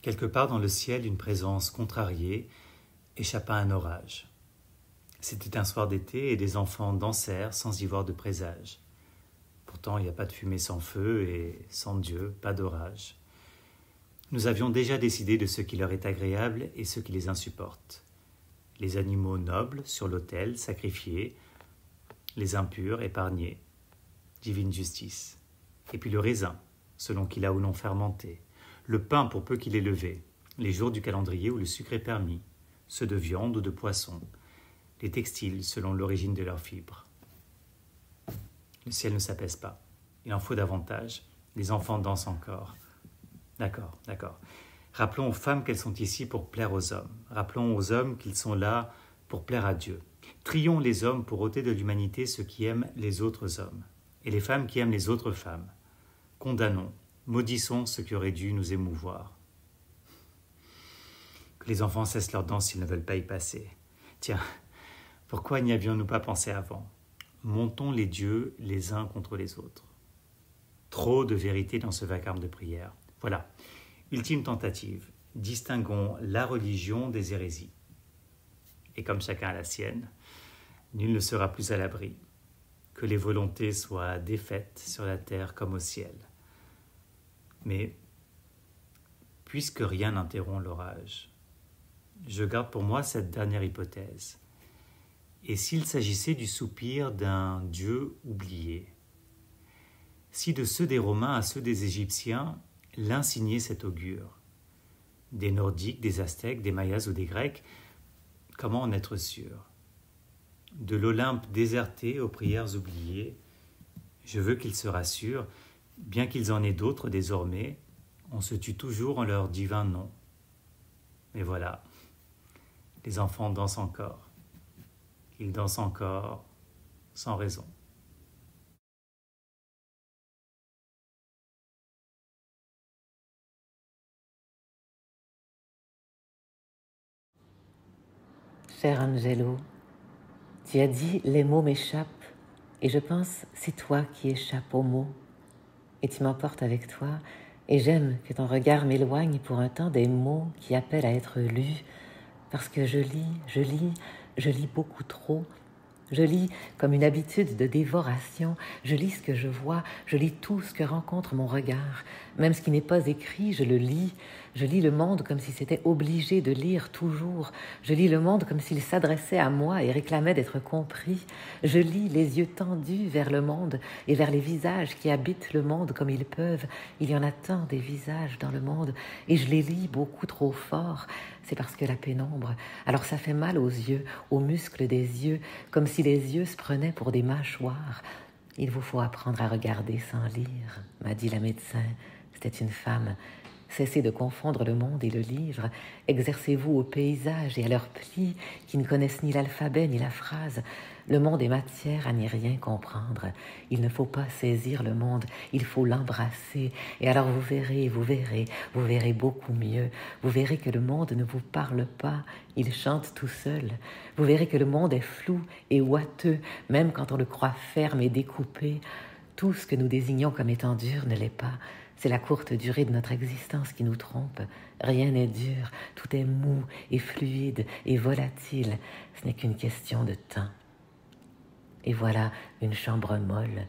Quelque part dans le ciel, une présence contrariée échappa à un orage. C'était un soir d'été et des enfants dansèrent sans y voir de présage. Pourtant, il n'y a pas de fumée sans feu et sans Dieu, pas d'orage. Nous avions déjà décidé de ce qui leur est agréable et ce qui les insupporte. Les animaux nobles sur l'autel, sacrifiés, les impurs, épargnés. Divine justice. Et puis le raisin, selon qu'il a ou non fermenté. Le pain pour peu qu'il ait levé. Les jours du calendrier où le sucre est permis. Ceux de viande ou de poisson. Les textiles selon l'origine de leurs fibres. Le ciel ne s'apaise pas. Il en faut davantage. Les enfants dansent encore. D'accord. Rappelons aux femmes qu'elles sont ici pour plaire aux hommes. Rappelons aux hommes qu'ils sont là pour plaire à Dieu. Trions les hommes pour ôter de l'humanité ceux qui aiment les autres hommes, et les femmes qui aiment les autres femmes. Condamnons, maudissons ce qui aurait dû nous émouvoir. Que les enfants cessent leur danse s'ils ne veulent pas y passer. Tiens, pourquoi n'y avions-nous pas pensé avant ? Montons les dieux les uns contre les autres. Trop de vérité dans ce vacarme de prière. Voilà, ultime tentative. Distinguons la religion des hérésies. Et comme chacun a la sienne, nul ne sera plus à l'abri. Que les volontés soient défaites sur la terre comme au ciel. Mais, puisque rien n'interrompt l'orage, je garde pour moi cette dernière hypothèse. Et s'il s'agissait du soupir d'un Dieu oublié ? Si de ceux des Romains à ceux des Égyptiens, l'un signait cet augure, des Nordiques, des Aztèques, des Mayas ou des Grecs, comment en être sûr ? De l'Olympe déserté aux prières oubliées, je veux qu'ils se rassurent, bien qu'ils en aient d'autres désormais, on se tue toujours en leur divin nom. Mais voilà, les enfants dansent encore. Ils dansent encore, sans raison. Cher Angelo, tu as dit « les mots m'échappent » et je pense « c'est toi qui échappes aux mots » et tu m'emportes avec toi et j'aime que ton regard m'éloigne pour un temps des mots qui appellent à être lus parce que je lis beaucoup trop. Je lis comme une habitude de dévoration, je lis ce que je vois, je lis tout ce que rencontre mon regard. Même ce qui n'est pas écrit, je le lis. Je lis le monde comme si c'était obligé de lire toujours. Je lis le monde comme s'il s'adressait à moi et réclamait d'être compris. Je lis les yeux tendus vers le monde et vers les visages qui habitent le monde comme ils peuvent. Il y en a tant des visages dans le monde et je les lis beaucoup trop fort. C'est parce que la pénombre, alors ça fait mal aux yeux, aux muscles des yeux, comme si les yeux se prenaient pour des mâchoires. Il vous faut apprendre à regarder sans lire, m'a dit la médecin. C'était une femme. Cessez de confondre le monde et le livre. Exercez-vous aux paysages et à leurs plis qui ne connaissent ni l'alphabet ni la phrase. Le monde est matière à n'y rien comprendre. Il ne faut pas saisir le monde, il faut l'embrasser. Et alors vous verrez beaucoup mieux. Vous verrez que le monde ne vous parle pas, il chante tout seul. Vous verrez que le monde est flou et ouateux, même quand on le croit ferme et découpé. Tout ce que nous désignons comme étant dur ne l'est pas. C'est la courte durée de notre existence qui nous trompe. Rien n'est dur, tout est mou et fluide et volatile. Ce n'est qu'une question de temps. Et voilà une chambre molle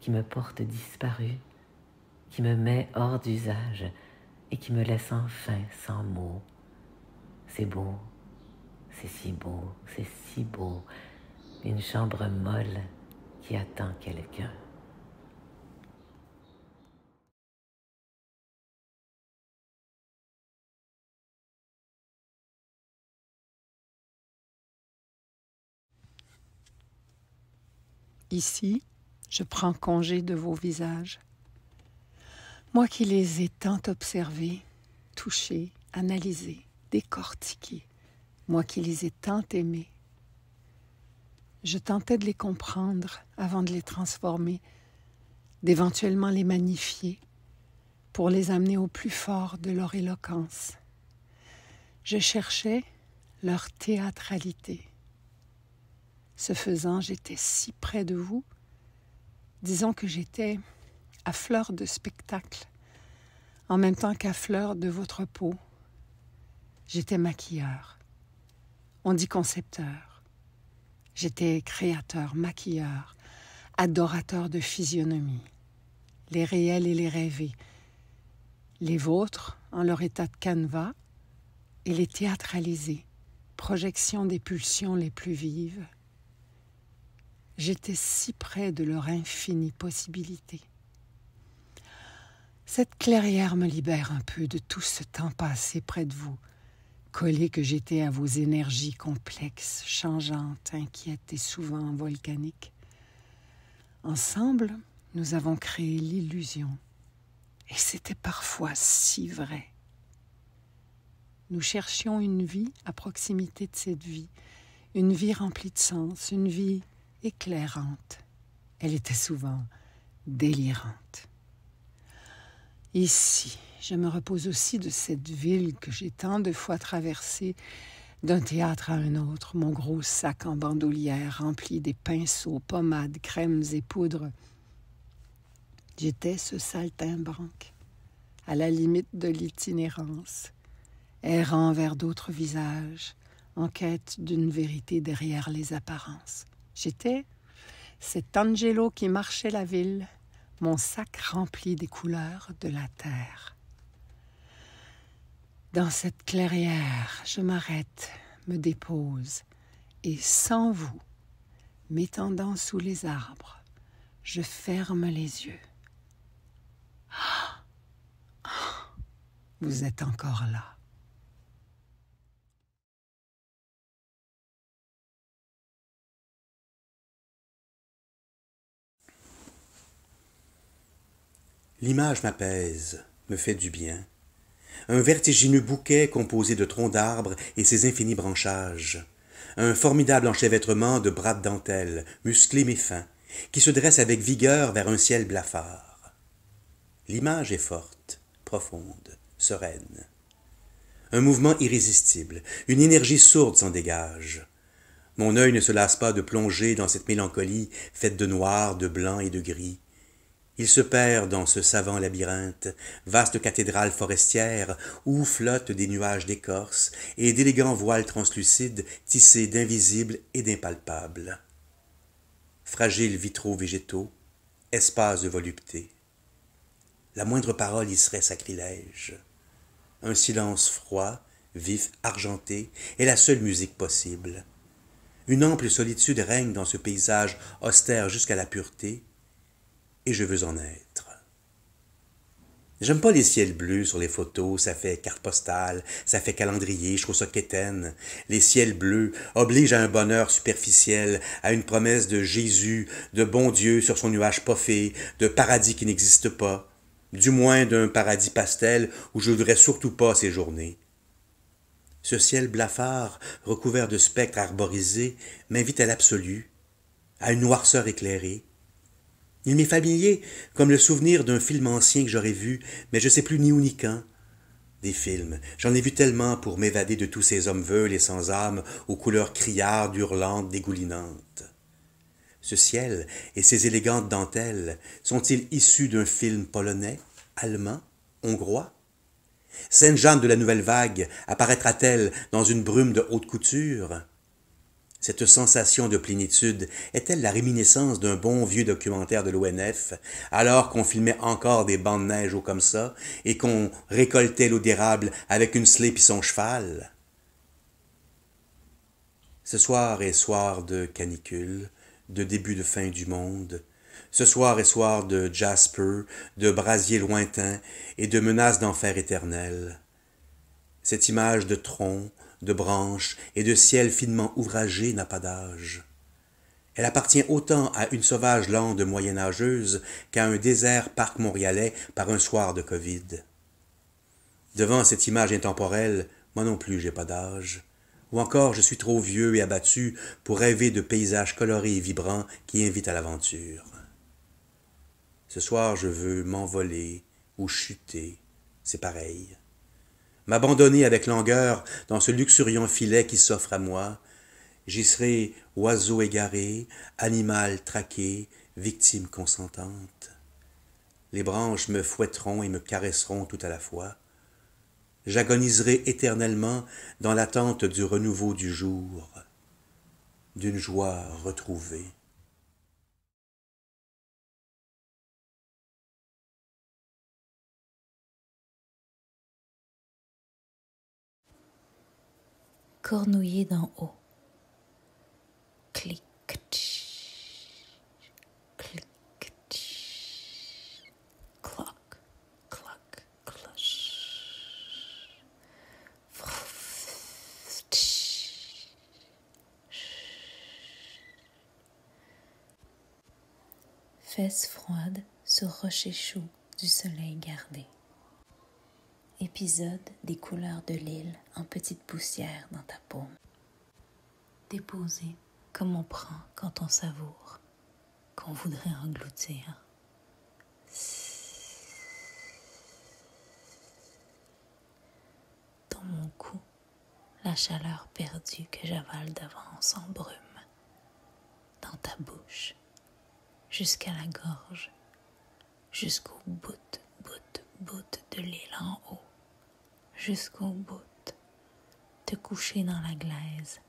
qui me porte disparue, qui me met hors d'usage et qui me laisse enfin sans mots. C'est beau, c'est si beau, c'est si beau. Une chambre molle qui attend quelqu'un. Ici, je prends congé de vos visages. Moi qui les ai tant observés, touchés, analysés, décortiqués, moi qui les ai tant aimés. Je tentais de les comprendre avant de les transformer, d'éventuellement les magnifier pour les amener au plus fort de leur éloquence. Je cherchais leur théâtralité. Ce faisant, j'étais si près de vous, disons que j'étais à fleur de spectacle, en même temps qu'à fleur de votre peau. J'étais maquilleur. On dit concepteur. J'étais créateur, maquilleur, adorateur de physionomie, les réels et les rêvés, les vôtres en leur état de canevas et les théâtralisés, projection des pulsions les plus vives. J'étais si près de leur infinie possibilité. Cette clairière me libère un peu de tout ce temps passé près de vous, collé que j'étais à vos énergies complexes, changeantes, inquiètes et souvent volcaniques. Ensemble, nous avons créé l'illusion. Et c'était parfois si vrai. Nous cherchions une vie à proximité de cette vie, une vie remplie de sens, une vie éclairante. Elle était souvent délirante. Ici, je me repose aussi de cette ville que j'ai tant de fois traversée, d'un théâtre à un autre, mon gros sac en bandoulière rempli des pinceaux, pommades, crèmes et poudres. J'étais ce saltimbanque, à la limite de l'itinérance, errant vers d'autres visages, en quête d'une vérité derrière les apparences. J'étais cet Angelo qui marchait la ville, mon sac rempli des couleurs de la terre. Dans cette clairière, je m'arrête, me dépose, et sans vous, m'étendant sous les arbres, je ferme les yeux. Vous êtes encore là. L'image m'apaise, me fait du bien. Un vertigineux bouquet composé de troncs d'arbres et ses infinis branchages. Un formidable enchevêtrement de bras de dentelle, musclés mais fins, qui se dresse avec vigueur vers un ciel blafard. L'image est forte, profonde, sereine. Un mouvement irrésistible, une énergie sourde s'en dégage. Mon œil ne se lasse pas de plonger dans cette mélancolie faite de noir, de blanc et de gris. Il se perd dans ce savant labyrinthe, vaste cathédrale forestière, où flottent des nuages d'écorce et d'élégants voiles translucides tissés d'invisibles et d'impalpables. Fragiles vitraux végétaux, espaces de volupté. La moindre parole y serait sacrilège. Un silence froid, vif, argenté, est la seule musique possible. Une ample solitude règne dans ce paysage austère jusqu'à la pureté, et je veux en être. J'aime pas les ciels bleus sur les photos, ça fait carte postale, ça fait calendrier, je trouve ça quétaine. Les ciels bleus obligent à un bonheur superficiel, à une promesse de Jésus, de bon Dieu sur son nuage poffé, de paradis qui n'existe pas, du moins d'un paradis pastel où je voudrais surtout pas séjourner. Ce ciel blafard, recouvert de spectres arborisés, m'invite à l'absolu, à une noirceur éclairée. Il m'est familier comme le souvenir d'un film ancien que j'aurais vu, mais je sais plus ni où ni quand. Des films, j'en ai vu tellement pour m'évader de tous ces hommes veuls et sans âme, aux couleurs criardes, hurlantes, dégoulinantes. Ce ciel et ces élégantes dentelles sont-ils issus d'un film polonais, allemand, hongrois? Sainte-Jeanne de la Nouvelle Vague apparaîtra-t-elle dans une brume de haute couture? Cette sensation de plénitude est-elle la réminiscence d'un bon vieux documentaire de l'ONF, alors qu'on filmait encore des bancs de neige haut comme ça, et qu'on récoltait l'eau d'érable avec une slip et son cheval? Ce soir est soir de canicule, de début de fin du monde. Ce soir est soir de Jasper, de brasier lointain et de menaces d'enfer éternel. Cette image de tronc, de branches et de ciel finement ouvragé n'a pas d'âge. Elle appartient autant à une sauvage lande moyenâgeuse qu'à un désert parc montréalais par un soir de Covid. Devant cette image intemporelle, moi non plus j'ai pas d'âge. Ou encore je suis trop vieux et abattu pour rêver de paysages colorés et vibrants qui invitent à l'aventure. Ce soir je veux m'envoler ou chuter, c'est pareil. M'abandonner avec langueur dans ce luxuriant filet qui s'offre à moi. J'y serai oiseau égaré, animal traqué, victime consentante. Les branches me fouetteront et me caresseront tout à la fois. J'agoniserai éternellement dans l'attente du renouveau du jour, d'une joie retrouvée. Cornouiller d'en haut. Clic, tch, clic, tch, cloc, cloc, cloche. Vrouf, tch. Fesses froides sur rocher chaud du soleil gardé. Épisode des couleurs de l'île en petite poussière dans ta paume. Déposé comme on prend quand on savoure, qu'on voudrait engloutir. Dans mon cou, la chaleur perdue que j'avale d'avance en brume. Dans ta bouche, jusqu'à la gorge, jusqu'au bout de l'île en haut. Jusqu'au bout, te coucher dans la glaise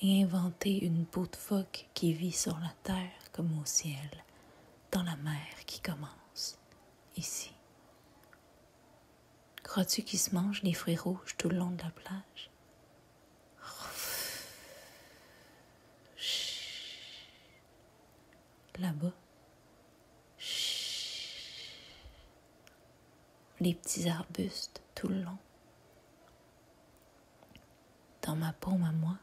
et inventer une peau de phoque qui vit sur la terre comme au ciel, dans la mer qui commence, ici. Crois-tu qu'ils se mangent les fruits rouges tout le long de la plage? Là-bas, les petits arbustes tout le long. Dans ma paume à moi,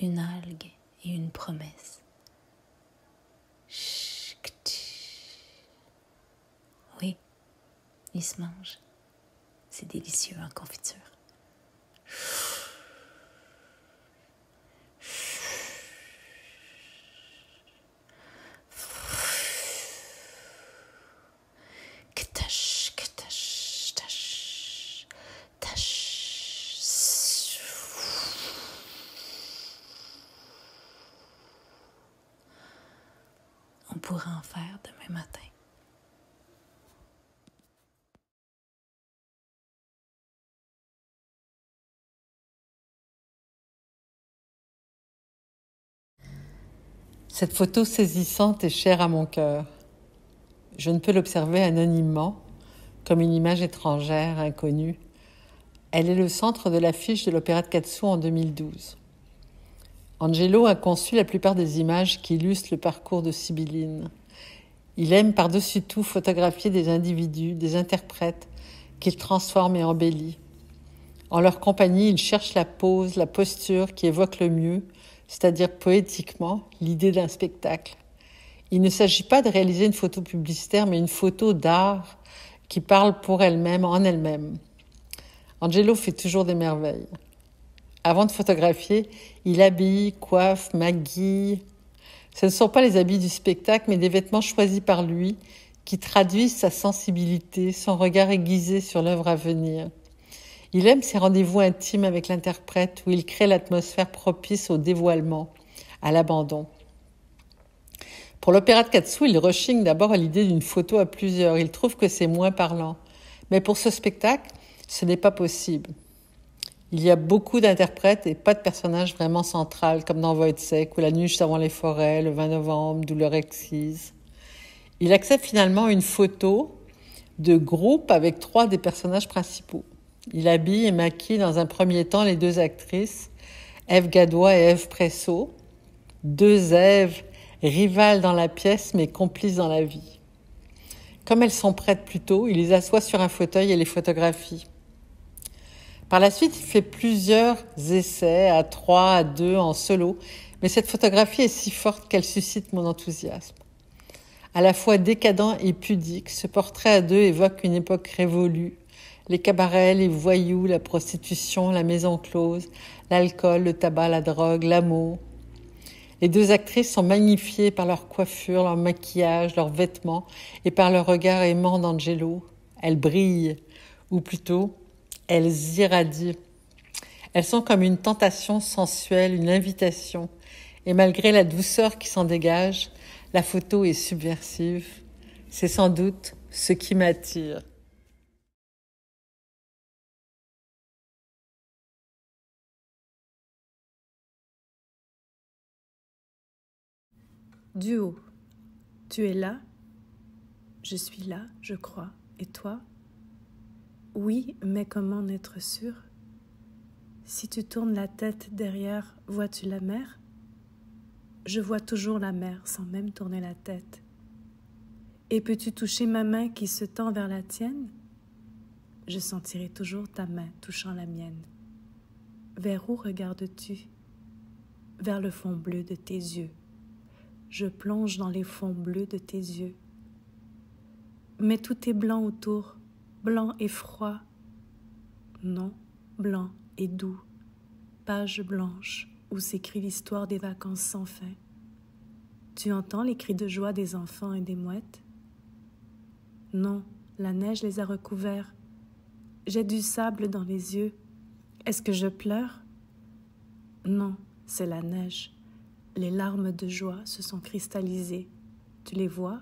une algue et une promesse. Oui, ils se mangent. C'est délicieux en confiture. On pourrait en faire demain matin. Cette photo saisissante est chère à mon cœur. Je ne peux l'observer anonymement, comme une image étrangère, inconnue. Elle est le centre de l'affiche de l'Opéra de Katsu en 2012. Angelo a conçu la plupart des images qui illustrent le parcours de Sibylline. Il aime par-dessus tout photographier des individus, des interprètes, qu'il transforme et embellit. En leur compagnie, il cherche la pose, la posture qui évoque le mieux, c'est-à-dire poétiquement, l'idée d'un spectacle. Il ne s'agit pas de réaliser une photo publicitaire, mais une photo d'art qui parle pour elle-même, en elle-même. Angelo fait toujours des merveilles. Avant de photographier, il habille, coiffe, maquille. Ce ne sont pas les habits du spectacle, mais des vêtements choisis par lui qui traduisent sa sensibilité, son regard aiguisé sur l'œuvre à venir. Il aime ses rendez-vous intimes avec l'interprète où il crée l'atmosphère propice au dévoilement, à l'abandon. Pour l'opéra de Katsu, il rechigne d'abord à l'idée d'une photo à plusieurs. Il trouve que c'est moins parlant. Mais pour ce spectacle, ce n'est pas possible. Il y a beaucoup d'interprètes et pas de personnage vraiment central, comme dans Wojciech ou La nuit juste avant les forêts, Le 20 novembre, Douleur exquise. Il accepte finalement une photo de groupe avec 3 des personnages principaux. Il habille et maquille dans un premier temps les 2 actrices, Ève Gadois et Ève Pressot, 2 Èves rivales dans la pièce mais complices dans la vie. Comme elles sont prêtes plus tôt, il les assoit sur un fauteuil et les photographie. Par la suite, il fait plusieurs essais, à 3, à 2, en solo, mais cette photographie est si forte qu'elle suscite mon enthousiasme. À la fois décadent et pudique, ce portrait à 2 évoque une époque révolue. Les cabarets, les voyous, la prostitution, la maison close, l'alcool, le tabac, la drogue, l'amour. Les 2 actrices sont magnifiées par leur coiffure, leur maquillage, leurs vêtements et par le regard aimant d'Angelo. Elles brillent, ou plutôt, elles irradient. Elles sont comme une tentation sensuelle, une invitation. Et malgré la douceur qui s'en dégage, la photo est subversive. C'est sans doute ce qui m'attire. Du haut, tu es là, je suis là, je crois, et toi? Oui, mais comment en être sûr? Si tu tournes la tête derrière, vois-tu la mer? Je vois toujours la mer sans même tourner la tête. Et peux-tu toucher ma main qui se tend vers la tienne? Je sentirai toujours ta main touchant la mienne. Vers où regardes-tu? Vers le fond bleu de tes yeux. Je plonge dans les fonds bleus de tes yeux. Mais tout est blanc autour, blanc et froid. Non, blanc et doux. Page blanche où s'écrit l'histoire des vacances sans fin. Tu entends les cris de joie des enfants et des mouettes? Non, la neige les a recouverts. J'ai du sable dans les yeux. Est-ce que je pleure? Non, c'est la neige. Les larmes de joie se sont cristallisées. Tu les vois?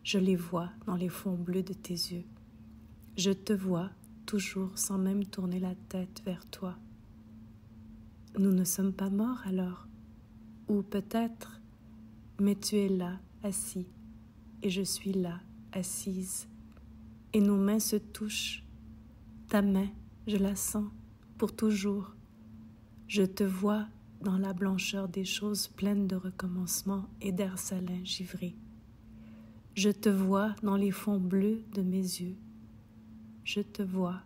Je les vois dans les fonds bleus de tes yeux. Je te vois toujours sans même tourner la tête vers toi. Nous ne sommes pas morts alors, ou peut-être, mais tu es là, assis, et je suis là, assise, et nos mains se touchent. Ta main, je la sens, pour toujours. Je te vois dans la blancheur des choses pleines de recommencement et d'air salin givré. Je te vois dans les fonds bleus de mes yeux. Je te vois.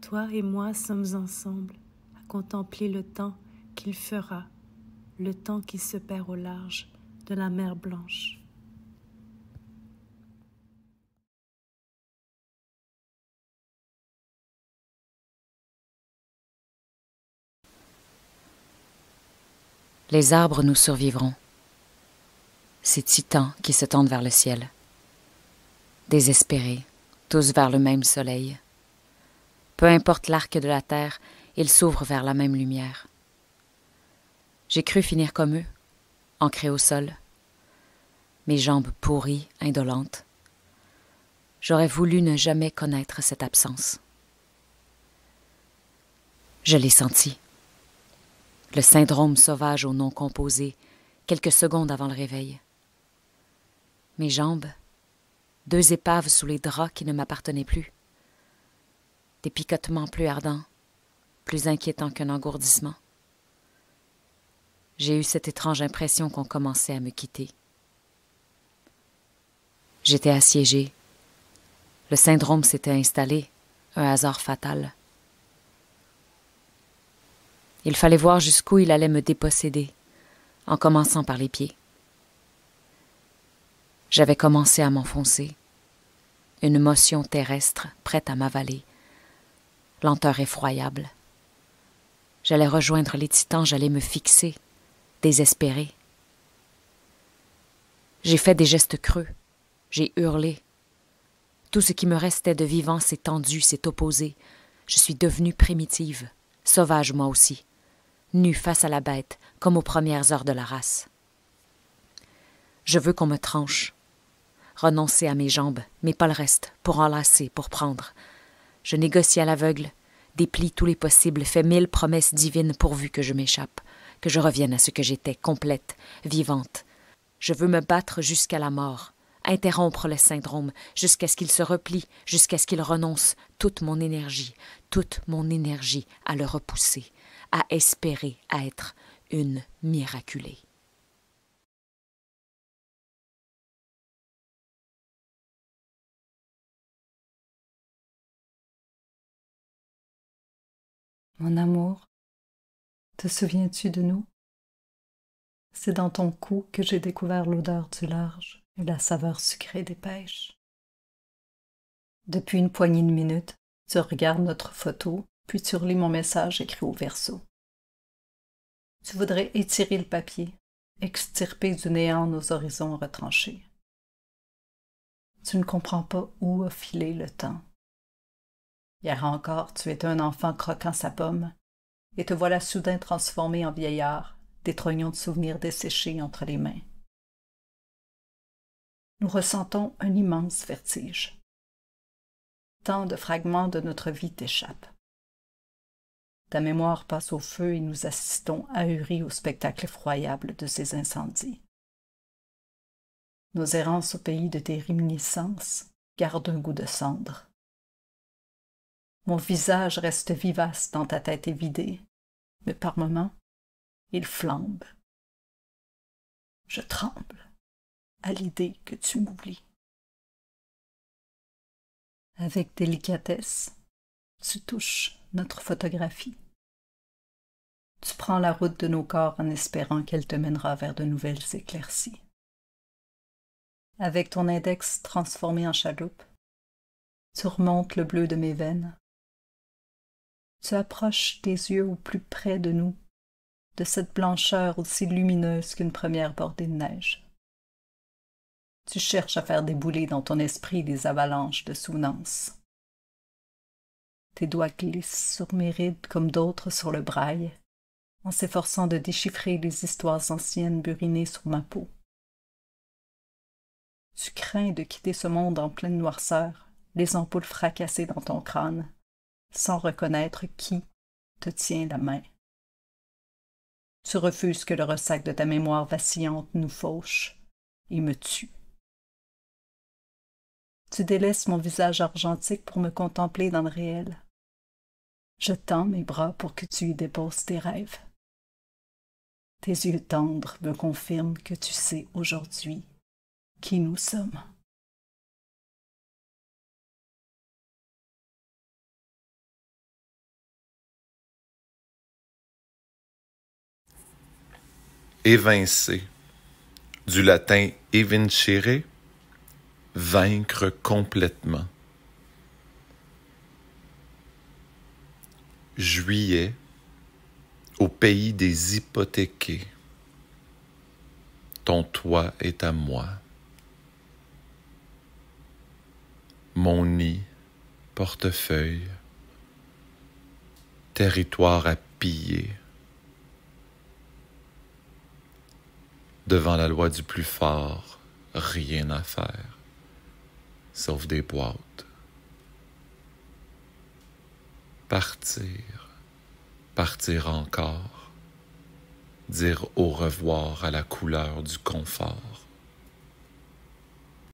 Toi et moi sommes ensemble à contempler le temps qu'il fera, le temps qui se perd au large de la mer Blanche. Les arbres nous survivront, ces titans qui se tendent vers le ciel, désespérés, tous vers le même soleil. Peu importe l'arc de la terre, ils s'ouvrent vers la même lumière. J'ai cru finir comme eux, ancré au sol, mes jambes pourries, indolentes. J'aurais voulu ne jamais connaître cette absence. Je l'ai senti. Le syndrome sauvage au nom composé, quelques secondes avant le réveil. Mes jambes, 2 épaves sous les draps qui ne m'appartenaient plus. Des picotements plus ardents, plus inquiétants qu'un engourdissement. J'ai eu cette étrange impression qu'on commençait à me quitter. J'étais assiégée. Le syndrome s'était installé, un hasard fatal. Il fallait voir jusqu'où il allait me déposséder, en commençant par les pieds. J'avais commencé à m'enfoncer, une motion terrestre prête à m'avaler, lenteur effroyable. J'allais rejoindre les titans, j'allais me fixer, désespérée. J'ai fait des gestes creux, j'ai hurlé. Tout ce qui me restait de vivant s'est tendu, s'est opposé. Je suis devenue primitive, sauvage moi aussi, nue face à la bête, comme aux premières heures de la race. Je veux qu'on me tranche, renoncer à mes jambes, mais pas le reste, pour enlacer, pour prendre. Je négocie à l'aveugle, déplie tous les possibles, fais 1000 promesses divines pourvu que je m'échappe, que je revienne à ce que j'étais, complète, vivante. Je veux me battre jusqu'à la mort, interrompre le syndrome, jusqu'à ce qu'il se replie, jusqu'à ce qu'il renonce toute mon énergie à le repousser, à espérer à être une miraculée. Mon amour, te souviens-tu de nous? C'est dans ton cou que j'ai découvert l'odeur du large et la saveur sucrée des pêches. Depuis une poignée de minutes, tu regardes notre photo, puis tu relis mon message écrit au verso. Tu voudrais étirer le papier, extirper du néant nos horizons retranchés. Tu ne comprends pas où a filé le temps. Hier encore, tu étais un enfant croquant sa pomme, et te voilà soudain transformé en vieillard, des trognons de souvenirs desséchés entre les mains. nous ressentons un immense vertige. Tant de fragments de notre vie t'échappent. Ta mémoire passe au feu et nous assistons ahuris au spectacle effroyable de ces incendies. Nos errances au pays de tes réminiscences gardent un goût de cendre. Mon visage reste vivace dans ta tête évidée, mais par moments, il flambe. Je tremble à l'idée que tu m'oublies. Avec délicatesse, tu touches notre photographie. Tu prends la route de nos corps en espérant qu'elle te mènera vers de nouvelles éclaircies. Avec ton index transformé en chaloupe, tu remontes le bleu de mes veines. Tu approches tes yeux au plus près de nous, de cette blancheur aussi lumineuse qu'une première bordée de neige. Tu cherches à faire débouler dans ton esprit des avalanches de souvenances. Tes doigts glissent sur mes rides comme d'autres sur le braille, en s'efforçant de déchiffrer les histoires anciennes burinées sur ma peau. Tu crains de quitter ce monde en pleine noirceur, les ampoules fracassées dans ton crâne, sans reconnaître qui te tient la main. Tu refuses que le ressac de ta mémoire vacillante nous fauche et me tue. Tu délaisses mon visage argentique pour me contempler dans le réel. Je tends mes bras pour que tu y déposes tes rêves. Tes yeux tendres me confirment que tu sais aujourd'hui qui nous sommes. Évincer, du latin evincere, vaincre complètement. Juillet, au pays des hypothéqués. Ton toit est à moi. Mon nid, portefeuille, territoire à piller. Devant la loi du plus fort, rien à faire, sauf des boîtes. Partir, partir encore, dire au revoir à la couleur du confort.